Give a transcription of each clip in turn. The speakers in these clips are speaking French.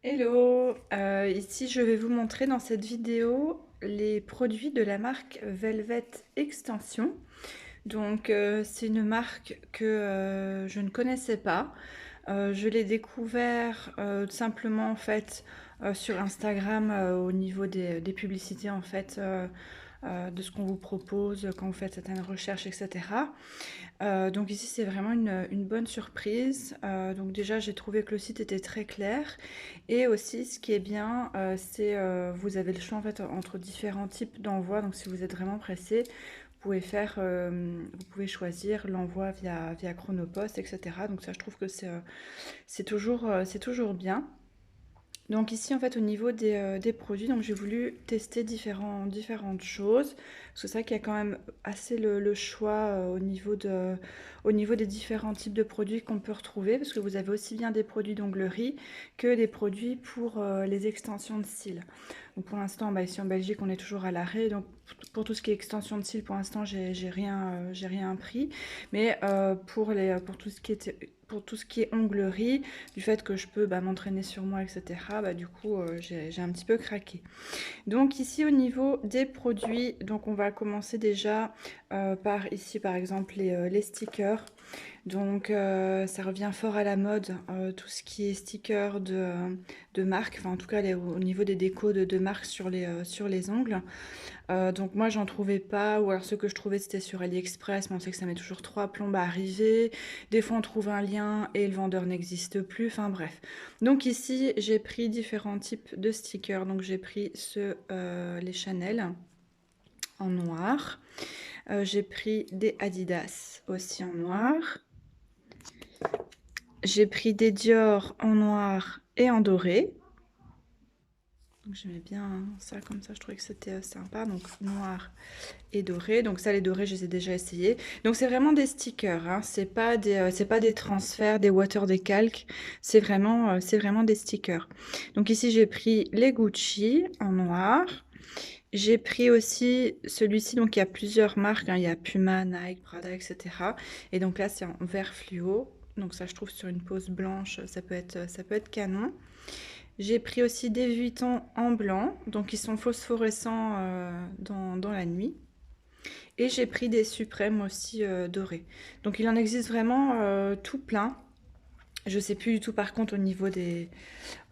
Hello, ici je vais vous montrer dans cette vidéo les produits de la marque Velvet Extension. Donc c'est une marque que je ne connaissais pas. Je l'ai découvert simplement en fait sur Instagram au niveau des publicités en fait de ce qu'on vous propose quand vous faites certaines recherches, etc. Donc ici, c'est vraiment une bonne surprise. Donc déjà, j'ai trouvé que le site était très clair. Et aussi, ce qui est bien, c'est vous avez le choix en fait entre différents types d'envoi. Donc si vous êtes vraiment pressé, vous pouvez choisir l'envoi via Chronopost, etc. Donc ça, je trouve que c'est toujours bien. Donc ici, en fait, au niveau des produits, donc j'ai voulu tester différentes choses. Parce que c'est vrai qu'il y a quand même assez le choix au niveau des différents types de produits qu'on peut retrouver. Parce que vous avez aussi bien des produits d'onglerie que des produits pour les extensions de cils. Donc pour l'instant, ici en Belgique, on est toujours à l'arrêt. Donc pour tout ce qui est extension de cils, pour l'instant, j'ai rien pris. Mais pour tout ce qui est onglerie, du fait que je peux m'entraîner sur moi, etc., du coup, j'ai un petit peu craqué. Donc ici, au niveau des produits, donc on va commencer déjà par ici, par exemple, les stickers. Donc ça revient fort à la mode, tout ce qui est stickers de marque, enfin en tout cas au niveau des décos de marque sur les ongles. Donc moi j'en trouvais pas, ou alors ce que je trouvais c'était sur AliExpress, mais on sait que ça met toujours 3 plombes à arriver. Des fois on trouve un lien et le vendeur n'existe plus, enfin bref. Donc ici j'ai pris différents types de stickers, donc j'ai pris les Chanel en noir. J'ai pris des Adidas aussi en noir. J'ai pris des Dior en noir et en doré. Donc j'aimais bien ça comme ça, je trouvais que c'était sympa. Donc noir et doré. Donc ça, les dorés, je les ai déjà essayés. Donc c'est vraiment des stickers, hein. C'est pas des transferts, des water des calques. C'est vraiment des stickers. Donc ici, j'ai pris les Gucci en noir. J'ai pris aussi celui-ci, donc il y a plusieurs marques, hein. Il y a Puma, Nike, Prada, etc. Et donc là, c'est en vert fluo. Donc ça, je trouve sur une pose blanche, ça peut être canon. J'ai pris aussi des Vuitton en blanc, donc ils sont phosphorescents dans la nuit. Et j'ai pris des suprêmes aussi dorés. Donc il en existe vraiment tout plein. Je sais plus du tout par contre au niveau des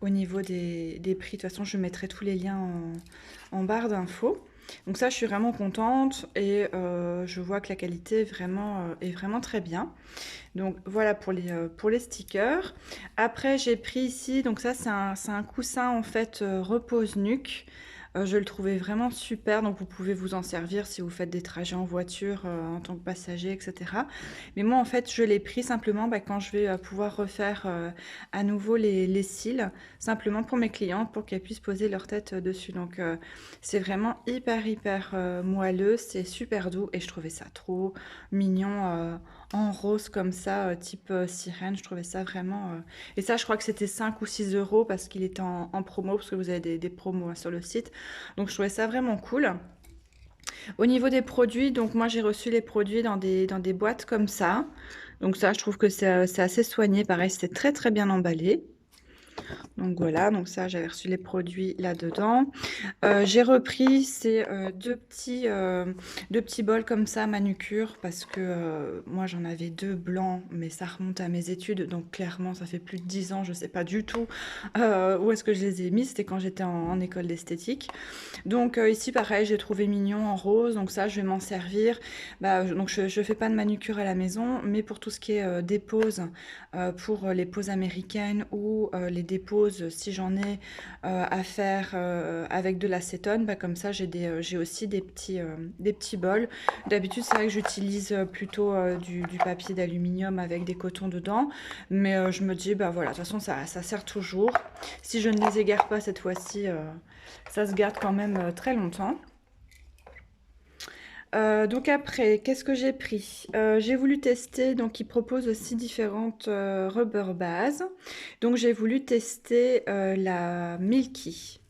prix. De toute façon, je mettrai tous les liens en barre d'infos. Donc ça, je suis vraiment contente et je vois que la qualité est vraiment très bien. Donc voilà pour les stickers. Après, j'ai pris ici, donc ça c'est un coussin en fait repose-nuque. Je le trouvais vraiment super, donc vous pouvez vous en servir si vous faites des trajets en voiture en tant que passager, etc. Mais moi en fait je l'ai pris simplement quand je vais pouvoir refaire à nouveau les cils, simplement pour mes clients, pour qu'elles puissent poser leur tête dessus. Donc c'est vraiment hyper moelleux, c'est super doux et je trouvais ça trop mignon en rose comme ça, type sirène. Je trouvais ça vraiment... Et ça, je crois que c'était 5 ou 6 euros parce qu'il était en promo, parce que vous avez des promos hein, sur le site. Donc je trouvais ça vraiment cool. Au niveau des produits, donc moi j'ai reçu les produits dans des boîtes comme ça. Donc ça, je trouve que c'est assez soigné. Pareil, c'était très bien emballé. Donc voilà, donc ça, j'avais reçu les produits là-dedans. J'ai repris ces deux petits bols comme ça, manucure, parce que moi j'en avais deux blancs, mais ça remonte à mes études, donc clairement ça fait plus de 10 ans, je sais pas du tout où est-ce que je les ai mis, c'était quand j'étais en école d'esthétique. Donc ici pareil, j'ai trouvé mignon en rose, donc ça je vais m'en servir. Donc je fais pas de manucure à la maison, mais pour tout ce qui est dépose, pour les poses américaines ou les déposes si j'en ai à faire avec de l'acétone, comme ça j'ai aussi des petits bols. D'habitude c'est vrai que j'utilise plutôt du papier d'aluminium avec des cotons dedans, mais je me dis voilà, de toute façon ça sert toujours. Si je ne les égare pas cette fois-ci, ça se garde quand même très longtemps. Donc après, qu'est-ce que j'ai pris? J'ai voulu tester, donc ils proposent aussi différentes rubber bases. Donc j'ai voulu tester la Milky.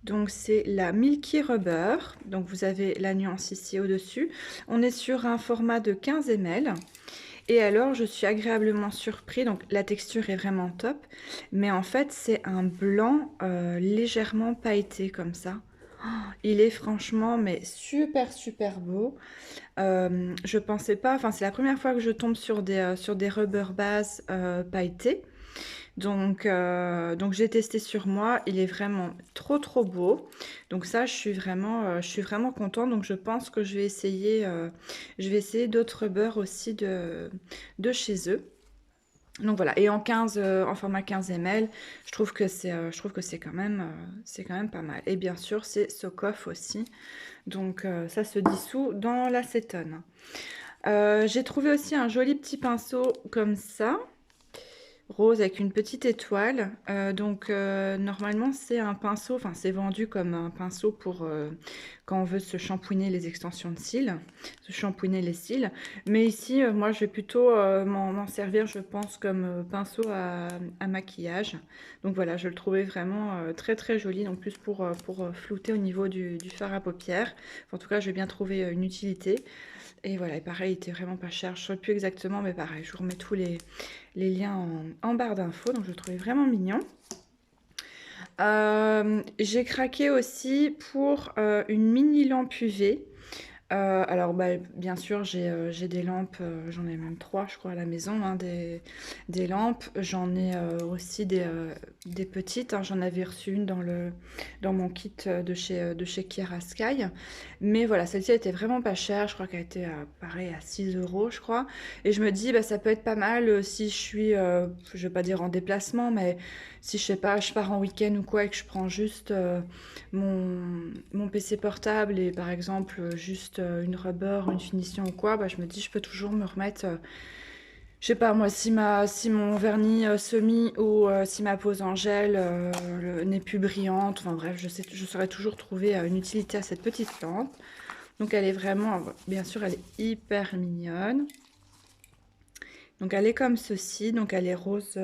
Donc c'est la Milky Rubber. Donc vous avez la nuance ici au-dessus. On est sur un format de 15 ml. Et alors, je suis agréablement surpris. Donc, la texture est vraiment top. Mais en fait, c'est un blanc légèrement pailleté comme ça. Il est franchement, mais super, super beau. Je pensais pas... Enfin, c'est la première fois que je tombe sur des rubber bases pailletés. Donc j'ai testé sur moi, il est vraiment trop trop beau. Donc ça, je suis vraiment contente. Donc je pense que je vais essayer d'autres beurres aussi de chez eux. Donc voilà, et en format 15 ml, je trouve que c'est quand même pas mal. Et bien sûr, c'est Socoff aussi. Donc ça se dissout dans l'acétone. J'ai trouvé aussi un joli petit pinceau comme ça rose avec une petite étoile. Normalement c'est un pinceau, enfin c'est vendu comme un pinceau pour quand on veut se shampouiner les extensions de cils, se shampouiner les cils. Mais ici, moi je vais plutôt m'en servir, je pense, comme pinceau à maquillage. Donc voilà, je le trouvais vraiment très très joli, donc plus pour flouter au niveau du fard à paupières. Enfin, en tout cas, je vais bien trouver une utilité. Et voilà, et pareil, il était vraiment pas cher. Je ne sais plus exactement, mais pareil, je vous remets tous les liens en barre d'infos. Donc je le trouvais vraiment mignon. J'ai craqué aussi pour une mini lampe UV. Alors, bah, bien sûr, j'ai des lampes, j'en ai même trois, je crois, à la maison, hein, des lampes. J'en ai aussi des petites, hein. J'en avais reçu une dans mon kit de chez Kiara Sky. Mais voilà, celle-ci était vraiment pas chère. Je crois qu'elle était pareil à 6 euros, je crois. Et je me dis, bah, ça peut être pas mal si je suis, je vais pas dire en déplacement, mais si je sais pas, je pars en week-end ou quoi et que je prends juste mon PC portable et par exemple juste une rubber, une finition ou quoi, bah, je me dis je peux toujours me remettre, je sais pas moi, si mon vernis semi ou si ma pose en gel n'est plus brillante, enfin bref, je saurais toujours trouver une utilité à cette petite lampe. Donc elle est vraiment, bien sûr elle est hyper mignonne. Donc elle est comme ceci, donc elle est rose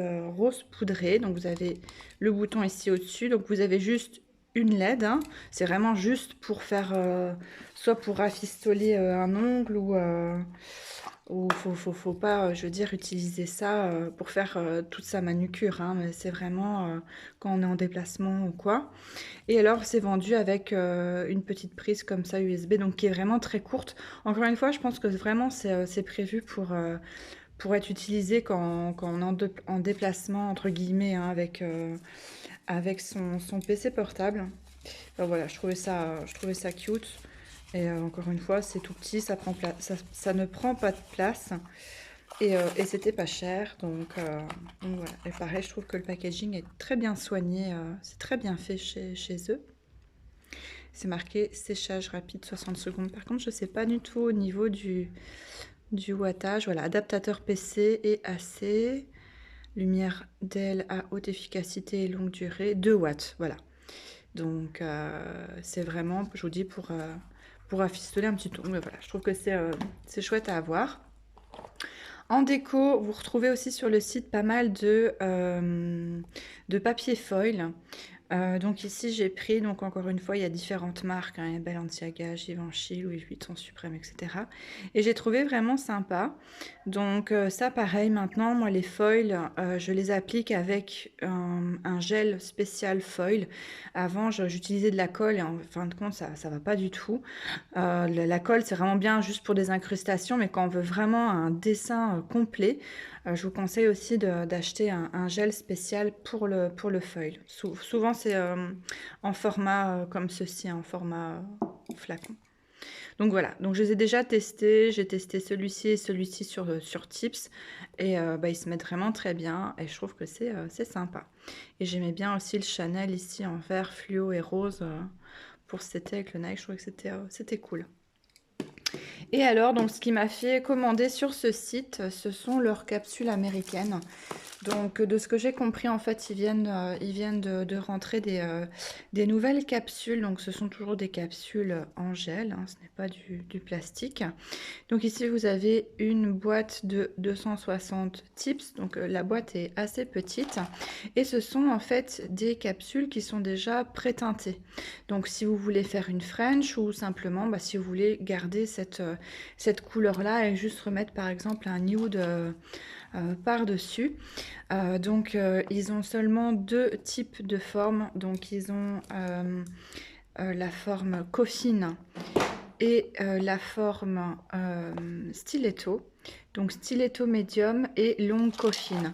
poudré, donc vous avez le bouton ici au-dessus, donc vous avez juste une LED, hein. C'est vraiment juste pour faire, soit pour rafistoler un ongle ou faut pas, je veux dire, utiliser ça pour faire toute sa manucure, hein, mais c'est vraiment quand on est en déplacement ou quoi. Et alors c'est vendu avec une petite prise comme ça USB, donc qui est vraiment très courte. Encore une fois, je pense que vraiment c'est prévu pour être utilisé quand on est en déplacement, entre guillemets, hein, avec son PC portable. Enfin, voilà, je trouvais ça cute. Et encore une fois, c'est tout petit, ça ne prend pas de place. Et c'était pas cher. Donc voilà. Et pareil, je trouve que le packaging est très bien soigné. C'est très bien fait chez eux. C'est marqué séchage rapide 60 secondes. Par contre, je sais pas du tout au niveau du wattage. Voilà, adaptateur PC et AC. Lumière DEL à haute efficacité et longue durée. 2 watts, voilà. Donc, c'est vraiment, je vous dis, pour affistoler un petit ton. Mais voilà, je trouve que c'est chouette à avoir. En déco, vous retrouvez aussi sur le site pas mal de papier foil. Donc ici j'ai pris, donc encore une fois il y a différentes marques, hein, Balenciaga, Givenchy, Louis Vuitton, Suprême, etc. Et j'ai trouvé vraiment sympa. Donc ça pareil, maintenant moi les foils, je les applique avec un gel spécial foil. Avant j'utilisais de la colle et en fin de compte ça va pas du tout. La colle c'est vraiment bien juste pour des incrustations, mais quand on veut vraiment un dessin complet, je vous conseille aussi d'acheter un gel spécial pour le foil. Souvent, c'est en format comme ceci, en format flacon. Donc voilà, donc je les ai déjà testés. J'ai testé celui-ci et celui-ci sur Tips. Et bah, ils se mettent vraiment très bien. Et je trouve que c'est sympa. Et j'aimais bien aussi le Chanel ici en vert, fluo et rose pour cet été avec le Nike. Je trouvais que c'était cool. Et alors, donc, ce qui m'a fait commander sur ce site, ce sont leurs capsules américaines. Donc, de ce que j'ai compris, en fait, ils viennent de rentrer des nouvelles capsules. Donc, ce sont toujours des capsules en gel, hein, ce n'est pas du plastique. Donc, ici, vous avez une boîte de 260 tips. Donc, la boîte est assez petite. Et ce sont en fait des capsules qui sont déjà pré-teintées. Donc, si vous voulez faire une French ou simplement, bah, si vous voulez garder cette couleur-là et juste remettre, par exemple, un nude par-dessus. Ils ont seulement deux types de formes. Donc, ils ont la forme coffine et la forme stiletto. Donc, stiletto médium et longue coffine.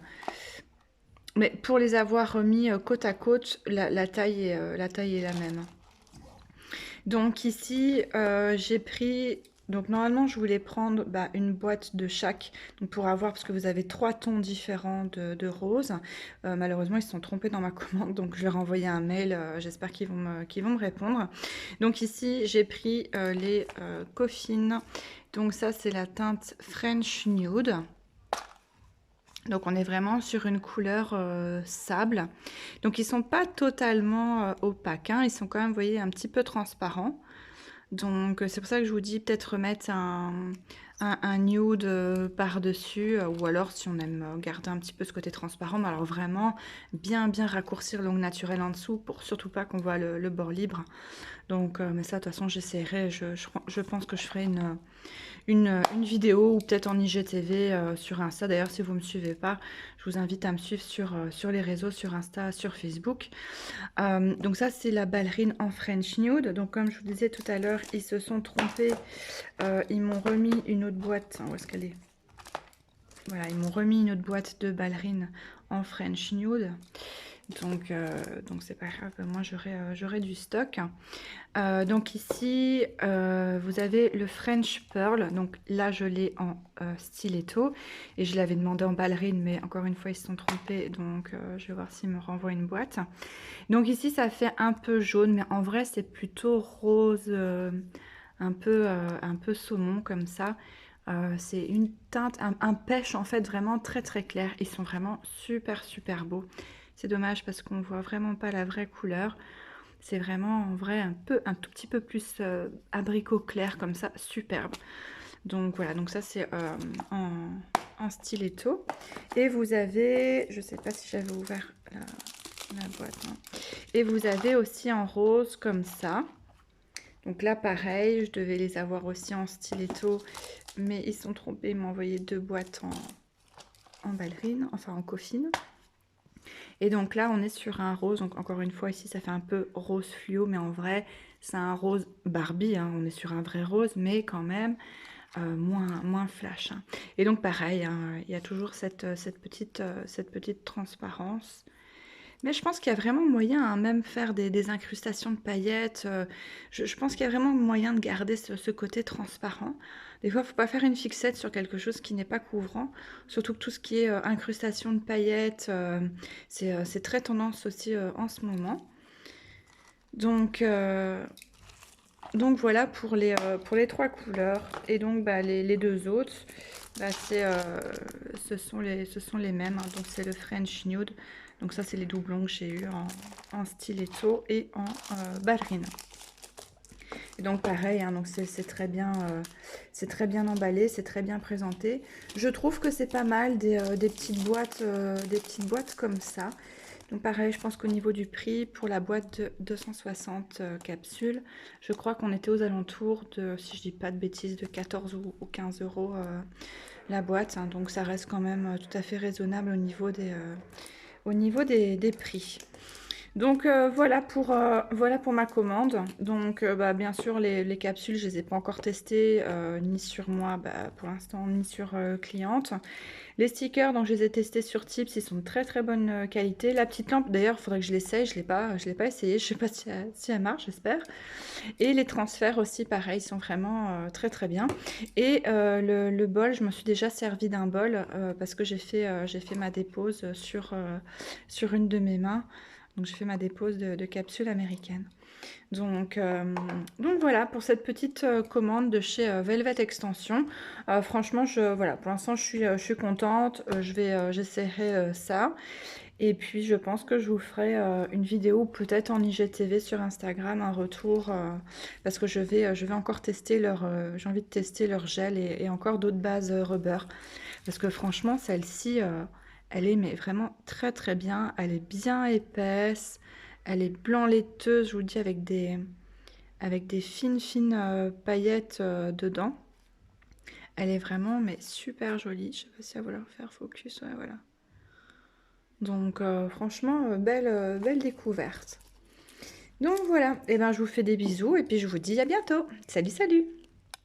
Mais pour les avoir mis côte à côte, la taille est la même. Donc, ici, j'ai pris... Donc normalement je voulais prendre une boîte de chaque, donc pour avoir, parce que vous avez 3 tons différents de rose. Malheureusement ils se sont trompés dans ma commande, donc je leur ai envoyé un mail, j'espère qu'ils vont me répondre. Donc ici j'ai pris les coffines, donc ça c'est la teinte French Nude. Donc on est vraiment sur une couleur sable. Donc ils sont pas totalement opaques, hein. Ils sont quand même, vous voyez, un petit peu transparents. Donc c'est pour ça que je vous dis peut-être remettre un nude par-dessus, ou alors si on aime garder un petit peu ce côté transparent, mais alors vraiment bien raccourcir l'ongle naturel en dessous pour surtout pas qu'on voit le bord libre. Donc mais ça de toute façon j'essaierai, je pense que je ferai une vidéo ou peut-être en IGTV sur Insta. D'ailleurs, si vous ne me suivez pas, je vous invite à me suivre sur les réseaux, sur Insta, sur Facebook. Donc ça, c'est la ballerine en French Nude. Donc comme je vous disais tout à l'heure, ils se sont trompés. Ils m'ont remis une autre boîte. Où est-ce qu'elle est? Voilà, ils m'ont remis une autre boîte de ballerine en French Nude. Donc c'est pas grave, moi j'aurai du stock. Donc ici, vous avez le French Pearl. Donc là, je l'ai en stiletto. Et je l'avais demandé en ballerine, mais encore une fois, ils se sont trompés. Donc je vais voir s'ils me renvoient une boîte. Donc ici, ça fait un peu jaune, mais en vrai, c'est plutôt rose, un peu saumon comme ça. C'est une teinte, un pêche en fait vraiment très clair. Ils sont vraiment super beaux. C'est dommage parce qu'on voit vraiment pas la vraie couleur. C'est vraiment en vrai un tout petit peu plus abricot clair comme ça, superbe. Donc voilà, donc ça c'est en stiletto. Et vous avez, je sais pas si j'avais ouvert la boîte, hein. Et vous avez aussi en rose comme ça. Donc là pareil, je devais les avoir aussi en stiletto, mais ils sont trompés, ils m'ont envoyé deux boîtes en ballerine, enfin en coffine. Et donc là, on est sur un rose. Donc encore une fois, ici, ça fait un peu rose fluo, mais en vrai, c'est un rose Barbie, hein. On est sur un vrai rose, mais quand même moins flash, hein. Et donc pareil, hein, il y a toujours cette petite transparence. Mais je pense qu'il y a vraiment moyen, hein, même faire des incrustations de paillettes. Je pense qu'il y a vraiment moyen de garder ce côté transparent. Des fois, il ne faut pas faire une fixette sur quelque chose qui n'est pas couvrant. Surtout que tout ce qui est incrustation de paillettes, c'est très tendance aussi en ce moment. Donc voilà pour les 3 couleurs. Et donc les deux autres, ce sont les mêmes, hein. Donc c'est le French Nude. Donc ça, c'est les doublons que j'ai eu en stiletto et en ballerine. Et donc pareil, hein, donc c'est très bien emballé, c'est très bien présenté. Je trouve que c'est pas mal des petites boîtes comme ça. Donc pareil, je pense qu'au niveau du prix, pour la boîte de 260 capsules, je crois qu'on était aux alentours de, si je dis pas de bêtises, de 14 ou 15 euros la boîte, hein. Donc ça reste quand même tout à fait raisonnable au niveau des prix. Donc voilà pour ma commande. Donc bien sûr les capsules je les ai pas encore testées ni sur moi pour l'instant ni sur cliente. Les stickers donc je les ai testés sur Tips, ils sont de très bonne qualité. La petite lampe d'ailleurs il faudrait que je l'essaye, je l'ai pas essayé, je sais pas si elle marche, j'espère. Et les transferts aussi pareil, ils sont vraiment très bien. Et le bol, je me suis déjà servi d'un bol parce que j'ai fait ma dépose sur une de mes mains. Donc j'ai fait ma dépose de capsules américaines. Donc voilà pour cette petite commande de chez Velvet Extension. Franchement, voilà, pour l'instant je suis contente. J'essaierai ça. Et puis je pense que je vous ferai une vidéo peut-être en IGTV sur Instagram, un retour, parce que je vais encore tester j'ai envie de tester leur gel et encore d'autres bases rubber. Parce que franchement, celle-ci, elle est mais vraiment très très bien. Elle est bien épaisse, elle est blanc laiteuse, je vous le dis, avec des fines paillettes dedans. Elle est vraiment mais super jolie. Je sais pas si elle va vouloir faire focus, ouais, voilà. Donc franchement, belle découverte. Donc voilà, et ben je vous fais des bisous et puis je vous dis à bientôt. Salut, salut!